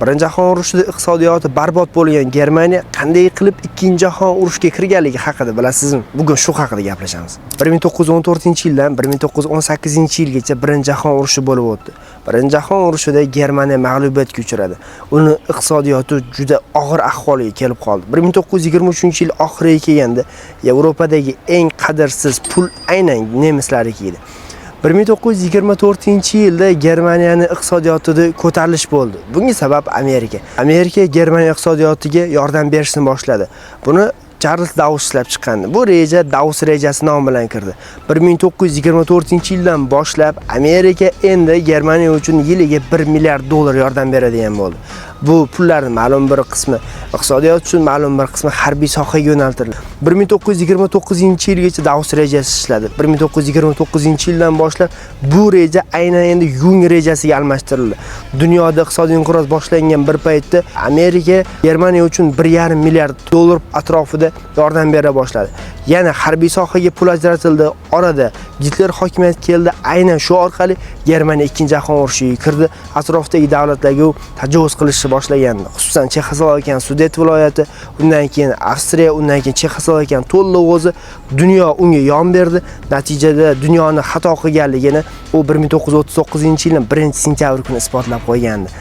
Birinchi jahon urushida iqtisodiyoti barbod bo'lgan Germaniya qanday qilib Ikkinchi jahon urushiga kirganligi haqida bilasizmi? Bugun shu haqida gaplashamiz. 1914-yildan 1918-yilgacha Birinchi jahon urushi bo'lib o'tdi. Birinchi jahon urushida Germaniya mag'lubiyatga uchradi. Uni iqtisodiyoti juda og'ir ahvolga kelib qoldi. 1923-yil oxiriga kelganda Yevropadagi eng qadrsiz pul aynan nemislarniki edi. 1924-yilda Germaniyaning iqtisodiyotida ko'tarilish bo'ldi. Bunga sabab Amerika. Amerika Germaniya iqtisodiyotiga yordam berishni boshladi. Buni Charles Dawes ishlab chiqqandi. Bu reja Dawes rejasi nomi bilan kirdi. 1924-yildan boshlab Amerika endi Germaniya uchun yiliga 1 milliard dollar yordam beradigan bo'ldi. Bu pullarning ma'lum bir qismi iqtisodiyot uchun, ma'lum bir qismi harbiy sohaga yo'naltirildi. 1929-yilgacha Dawes rejasi ishladi. 1929-yildan boshlab bu reja aynan endi Yung rejasiga almashtirildi. Dunyoda iqtisodiy inqiroz boshlangan bir paytda Amerika Germaniya uchun 1,5 milliard dollar atrofida yordam bera boshladi. Yana harbiy sohaga pul ajratildi. Orada Gitler hokimiyat keldi. Aynan shu orqali Germaniya Ikkinchi jahon urushiga kirdi. Atrofdagi davlatlarga tajovuz qilishni boshlagandi. Xususan Chexoslovakiya Sudet viloyati, undan keyin Avstriya, undan keyin Chexoslovakiya to'liq o'zi dunyo unga yon berdi. Natijada dunyoni xato qilganligini u 1939-yilning 1-sentyabr kuni isbotlab qo'ygandi.